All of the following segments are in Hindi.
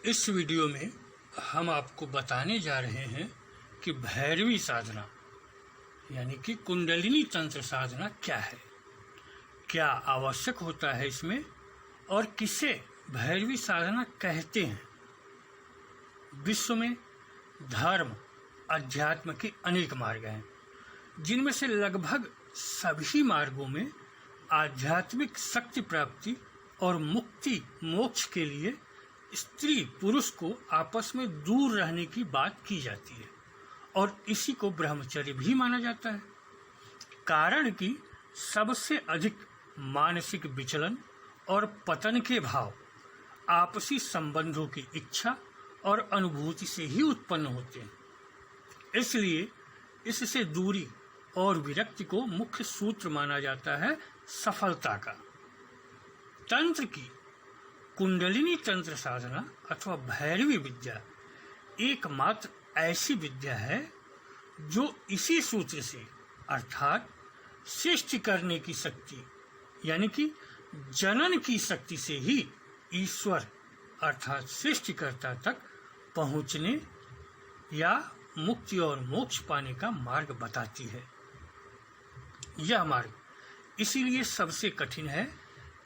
इस वीडियो में हम आपको बताने जा रहे हैं कि भैरवी साधना यानी कि कुंडलिनी तंत्र साधना क्या है, क्या आवश्यक होता है इसमें और किसे भैरवी साधना कहते हैं। विश्व में धर्म अध्यात्म के अनेक मार्ग हैं, जिनमें से लगभग सभी मार्गों में आध्यात्मिक शक्ति प्राप्ति और मुक्ति मोक्ष के लिए स्त्री पुरुष को आपस में दूर रहने की बात की जाती है और इसी को ब्रह्मचर्य भी माना जाता है। कारण कि सबसे अधिक मानसिक विचलन और पतन के भाव आपसी संबंधों की इच्छा और अनुभूति से ही उत्पन्न होते हैं। इसलिए इससे दूरी और विरक्ति को मुख्य सूत्र माना जाता है सफलता का। तंत्र की कुंडलिनी तंत्र साधना अथवा भैरवी विद्या एकमात्र ऐसी विद्या है जो इसी सूत्र से अर्थात सृष्टि करने की शक्ति यानी कि जनन की शक्ति से ही ईश्वर अर्थात सृष्टिकर्ता तक पहुंचने या मुक्ति और मोक्ष पाने का मार्ग बताती है। यह मार्ग इसीलिए सबसे कठिन है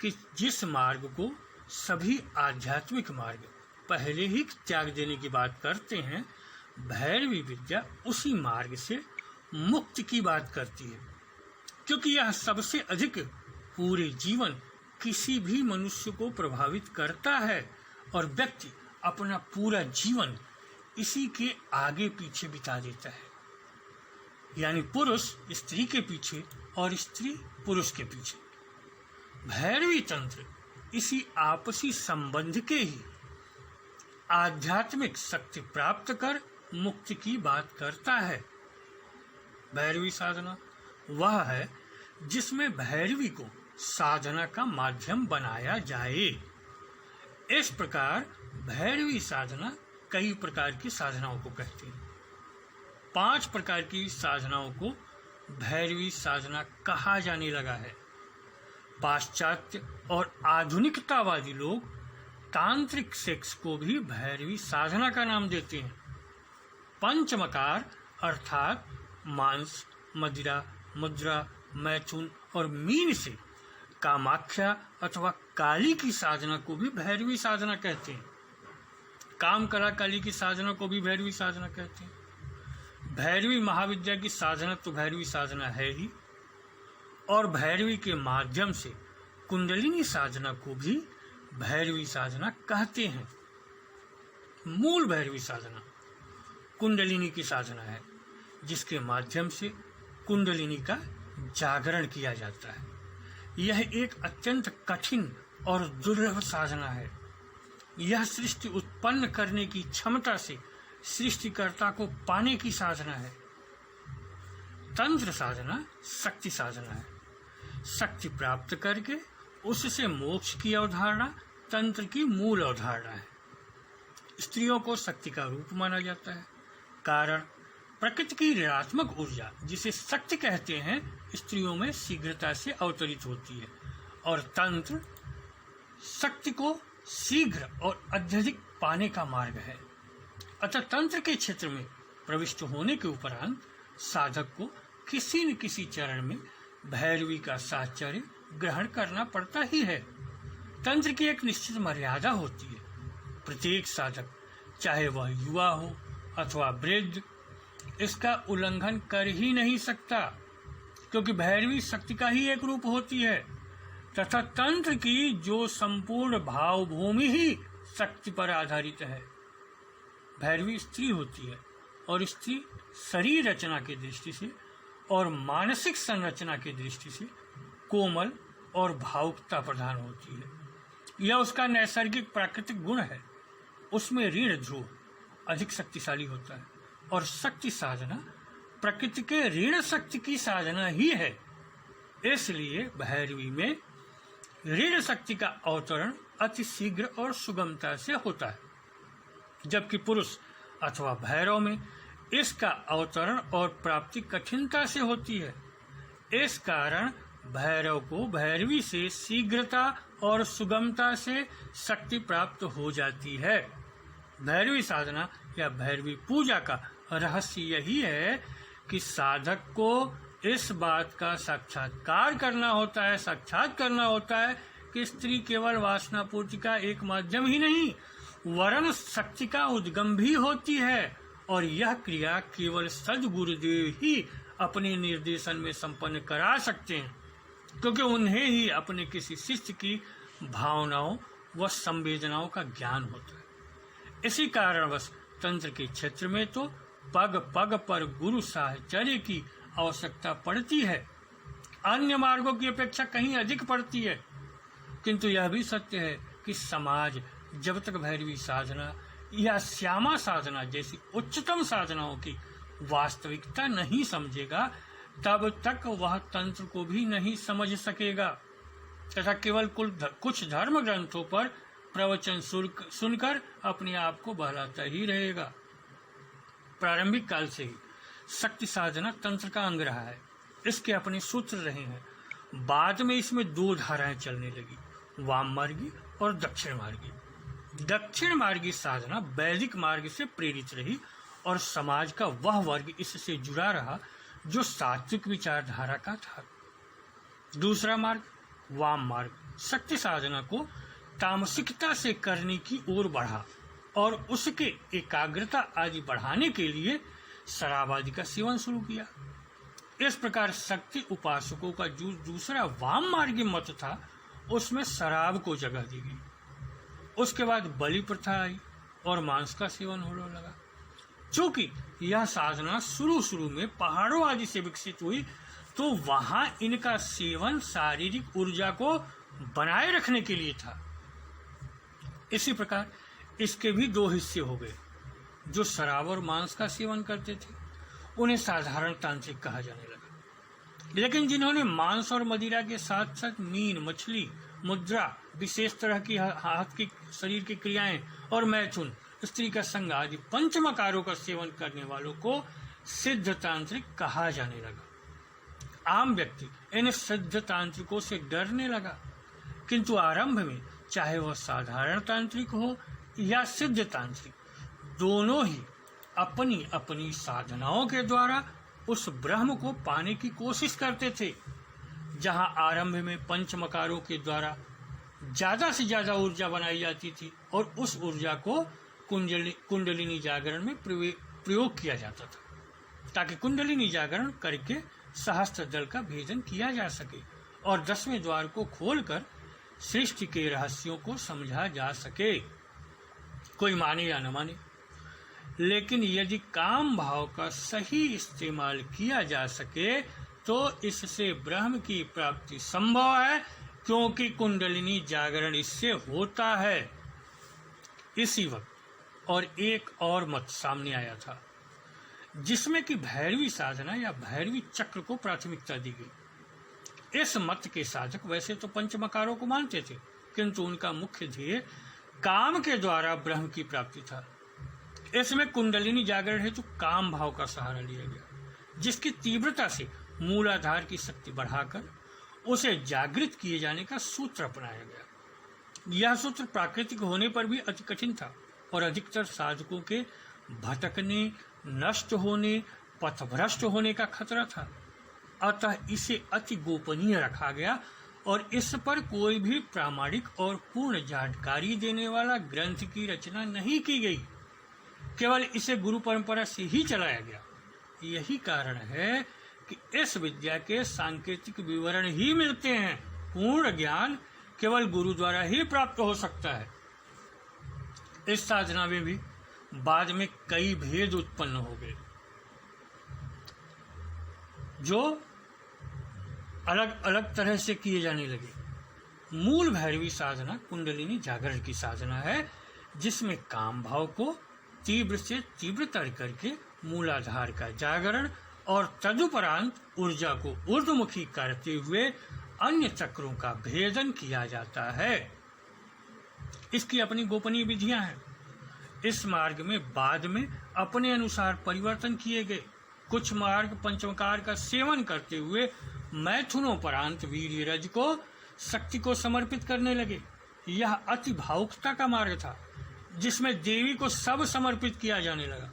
कि जिस मार्ग को सभी आध्यात्मिक मार्ग पहले ही त्याग देने की बात करते हैं, भैरवी विद्या उसी मार्ग से मुक्ति की बात करती है, क्योंकि यह सबसे अधिक पूरे जीवन किसी भी मनुष्य को प्रभावित करता है और व्यक्ति अपना पूरा जीवन इसी के आगे पीछे बिता देता है, यानी पुरुष स्त्री के पीछे और स्त्री पुरुष के पीछे। भैरवी तंत्र इसी आपसी संबंध के ही आध्यात्मिक शक्ति प्राप्त कर मुक्ति की बात करता है। भैरवी साधना वह है जिसमें भैरवी को साधना का माध्यम बनाया जाए। इस प्रकार भैरवी साधना कई प्रकार की साधनाओं को कहते हैं। 5 प्रकार की साधनाओं को भैरवी साधना कहा जाने लगा है। पाश्चात्य और आधुनिकतावादी लोग तांत्रिक सेक्स को भी भैरवी साधना का नाम देते हैं। पंचमकार अर्थात मांस, मदिरा, मुद्रा, मैथुन और मीन से कामाख्या अथवा काली की साधना को भी भैरवी साधना कहते हैं। काम कला काली की साधना को भी भैरवी साधना कहते हैं। भैरवी महाविद्या की साधना तो भैरवी साधना है ही, और भैरवी के माध्यम से कुंडलिनी साधना को भी भैरवी साधना कहते हैं। मूल भैरवी साधना कुंडलिनी की साधना है, जिसके माध्यम से कुंडलिनी का जागरण किया जाता है। यह एक अत्यंत कठिन और दुर्लभ साधना है। यह सृष्टि उत्पन्न करने की क्षमता से सृष्टिकर्ता को पाने की साधना है। तंत्र साधना शक्ति साधना है। शक्ति प्राप्त करके उससे मोक्ष की अवधारणा तंत्र की मूल अवधारणा है। स्त्रियों को शक्ति का रूप माना जाता है, कारण प्रकृति की ऋणात्मक ऊर्जा जिसे शक्ति कहते हैं स्त्रियों में शीघ्रता से अवतरित होती है, और तंत्र शक्ति को शीघ्र और अत्यधिक पाने का मार्ग है। अतः तंत्र के क्षेत्र में प्रविष्ट होने के उपरांत साधक को किसी न किसी चरण में भैरवी का साहचर्य ग्रहण करना पड़ता ही है। तंत्र की एक निश्चित मर्यादा होती है। प्रत्येक साधक चाहे वह युवा हो अथवा वृद्ध इसका उल्लंघन कर ही नहीं सकता, क्योंकि भैरवी शक्ति का ही एक रूप होती है तथा तंत्र की जो संपूर्ण भाव भूमि ही शक्ति पर आधारित है। भैरवी स्त्री होती है और स्त्री शरीर रचना की दृष्टि से और मानसिक संरचना की दृष्टि से कोमल और भावुकता प्रधान होती है। यह उसका नैसर्गिक प्राकृतिक गुण है। उसमें ऋण ध्रुव अधिक शक्तिशाली होता है और शक्ति साधना प्रकृति के ऋण शक्ति की साधना ही है। इसलिए भैरवी में ऋण शक्ति का अवतरण अति शीघ्र और सुगमता से होता है, जबकि पुरुष अथवा भैरव में इसका अवतरण और प्राप्ति कठिनता से होती है। इस कारण भैरव को भैरवी से शीघ्रता और सुगमता से शक्ति प्राप्त हो जाती है। भैरवी साधना या भैरवी पूजा का रहस्य यही है कि साधक को इस बात का साक्षात्कार करना होता है कि स्त्री केवल वासना पूर्ति का एक माध्यम ही नहीं वरन शक्ति का उद्गम भी होती है, और यह क्रिया केवल सद्गुरुदेव ही अपने निर्देशन में संपन्न करा सकते हैं, क्योंकि उन्हें ही अपने किसी शिष्य की भावनाओं व संवेदनाओं का ज्ञान होता है। इसी कारणवश तंत्र के क्षेत्र में तो पग पग पर गुरु साहचर्य की आवश्यकता पड़ती है, अन्य मार्गों की अपेक्षा कहीं अधिक पड़ती है। किंतु यह भी सत्य है कि समाज जब तक भैरवी साधना या श्यामा साधना जैसी उच्चतम साधनाओं की वास्तविकता नहीं समझेगा, तब तक वह तंत्र को भी नहीं समझ सकेगा तथा केवल कुछ धर्म ग्रंथों पर प्रवचन सुनकर अपने आप को बहलाता ही रहेगा। प्रारंभिक काल से ही शक्ति साधना तंत्र का अंग रहा है, इसके अपने सूत्र रहे हैं। बाद में इसमें दो धाराएं चलने लगी, वाम मार्गी और दक्षिण मार्गी। दक्षिण मार्गी साधना वैदिक मार्ग से प्रेरित रही और समाज का वह वर्ग इससे जुड़ा रहा जो सात्विक विचारधारा का था। दूसरा मार्ग वाम मार्ग शक्ति साधना को तामसिकता से करने की ओर बढ़ा और उसके एकाग्रता आदि बढ़ाने के लिए शराब आदि का सेवन शुरू किया। इस प्रकार शक्ति उपासकों का जो दूसरा वाम मार्गी मत था उसमें शराब को जगह दी गई। उसके बाद बलि प्रथा आई और मांस का सेवन होने लगा। चूंकि यह साधना शुरू में पहाड़ों आदि से विकसित हुई, तो वहां इनका सेवन शारीरिक ऊर्जा को बनाए रखने के लिए था। इसी प्रकार इसके भी दो हिस्से हो गए। जो शराब और मांस का सेवन करते थे उन्हें साधारण तांत्रिक कहा जाने लगा, लेकिन जिन्होंने मांस और मदिरा के साथ साथ मीन, मछली, मुद्रा, विशेष तरह की हाथ की शरीर की क्रियाएं और मैथुन, स्त्री का संग आदि पंचमकारों का सेवन करने वालों को सिद्ध तांत्रिक कहा जाने लगा। आम व्यक्ति इन सिद्ध तांत्रिकों से डरने लगा, किंतु आरंभ में चाहे वह साधारण तांत्रिक हो या सिद्ध तांत्रिक, दोनों ही अपनी अपनी साधनाओं के द्वारा उस ब्रह्म को पाने की कोशिश करते थे। जहां आरंभ में पंचमकारों के द्वारा ज्यादा से ज्यादा ऊर्जा बनाई जाती थी और उस ऊर्जा को कुंडलिनी जागरण में प्रयोग किया जाता था, ताकि कुंडलिनी जागरण करके सहस्त्र दल का भेदन किया जा सके और 10वें द्वार को खोलकर सृष्टि के रहस्यों को समझा जा सके, कोई माने या न माने। लेकिन यदि काम भाव का सही इस्तेमाल किया जा सके तो इससे ब्रह्म की प्राप्ति संभव है, क्योंकि कुंडलिनी जागरण इससे होता है। इसी वक्त और एक और मत सामने आया था, जिसमें कि भैरवी साधना या भैरवी चक्र को प्राथमिकता दी गई। इस मत के साधक वैसे तो पंचमकारों को मानते थे, किंतु उनका मुख्य ध्येय काम के द्वारा ब्रह्म की प्राप्ति था। इसमें कुंडलिनी जागरण हेतु काम भाव का सहारा लिया गया, जिसकी तीव्रता से मूलाधार की शक्ति बढ़ाकर उसे जागृत किए जाने का सूत्र अपनाया गया। यह सूत्र प्राकृतिक होने पर भी अति कठिन था और अधिकतर साधकों के भटकने, नष्ट होने, पथभ्रष्ट होने का खतरा था। अतः इसे अति गोपनीय रखा गया और इस पर कोई भी प्रामाणिक और पूर्ण जानकारी देने वाला ग्रंथ की रचना नहीं की गई, केवल इसे गुरु परंपरा से ही चलाया गया। यही कारण है कि इस विद्या के सांकेतिक विवरण ही मिलते हैं। पूर्ण ज्ञान केवल गुरु द्वारा ही प्राप्त हो सकता है। इस साधना में भी बाद में कई भेद उत्पन्न हो गए, जो अलग अलग तरह से किए जाने लगे। मूल भैरवी साधना कुंडलिनी जागरण की साधना है, जिसमें काम भाव को तीव्र से तीव्रतर करके मूलाधार का जागरण और तदुपरांत ऊर्जा को ऊर्ध्वमुखी करते हुए अन्य चक्रों का भेदन किया जाता है। इसकी अपनी गोपनीय विधियां हैं। इस मार्ग में बाद में अपने अनुसार परिवर्तन किए गए। कुछ मार्ग पंचमकार का सेवन करते हुए मैथुनोपरांत वीर्यरज को शक्ति को समर्पित करने लगे। यह अति भावुकता का मार्ग था, जिसमें देवी को सब समर्पित किया जाने लगा।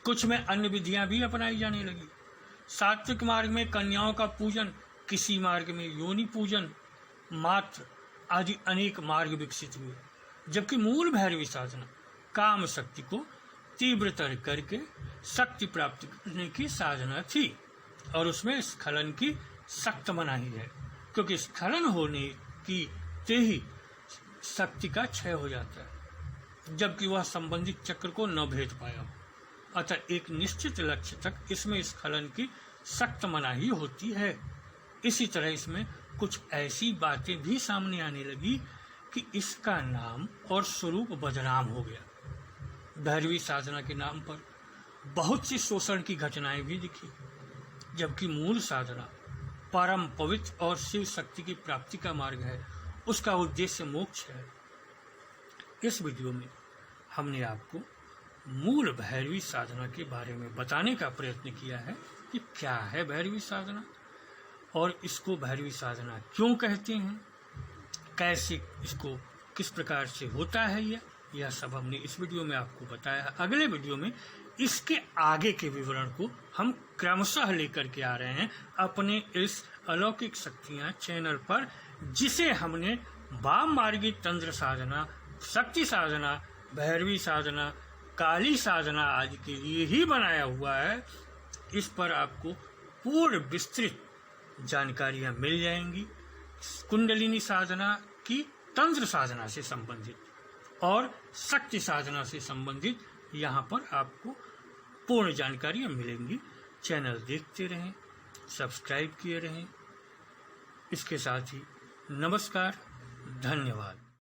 कुछ में अन्य विधियां भी अपनाई जाने लगी। सात्विक मार्ग में कन्याओं का पूजन, किसी मार्ग में योनि पूजन मात्र आदि अनेक मार्ग विकसित हुए, जबकि मूल भैरवी साधना काम शक्ति को तीव्रतर करके शक्ति प्राप्त करने की साधना थी और उसमें स्खलन की सख्त मनाही है, क्योंकि स्खलन होने की ते ही शक्ति का क्षय हो जाता है, जबकि वह संबंधित चक्र को न भेद पाया हो। अतः एक निश्चित लक्ष्य तक इसमें स्खलन की सख्त मनाही होती है। इसी तरह इसमें कुछ ऐसी बातें भी सामने आने लगी कि इसका नाम और स्वरूप बदनाम हो गया। भैरवी साधना के नाम पर बहुत सी शोषण की घटनाएं भी दिखी, जबकि मूल साधना परम पवित्र और शिव शक्ति की प्राप्ति का मार्ग है, उसका उद्देश्य मोक्ष है। इस वीडियो में हमने आपको मूल भैरवी साधना के बारे में बताने का प्रयत्न किया है कि क्या है भैरवी साधना और इसको भैरवी साधना क्यों कहते हैं, कैसे इसको किस प्रकार से होता है, यह सब हमने इस वीडियो में आपको बताया है। अगले वीडियो में इसके आगे के विवरण को हम क्रमशः लेकर के आ रहे हैं अपने इस अलौकिक शक्तियां चैनल पर, जिसे हमने वाम मार्गी तंत्र साधना, शक्ति साधना, भैरवी साधना, काली साधना आदि के लिए ही बनाया हुआ है। इस पर आपको पूर्ण विस्तृत जानकारियां मिल जाएंगी, कुंडलिनी साधना की तंत्र साधना से संबंधित और शक्ति साधना से संबंधित यहाँ पर आपको पूर्ण जानकारियां मिलेंगी। चैनल देखते रहें, सब्सक्राइब किए रहें। इसके साथ ही नमस्कार, धन्यवाद।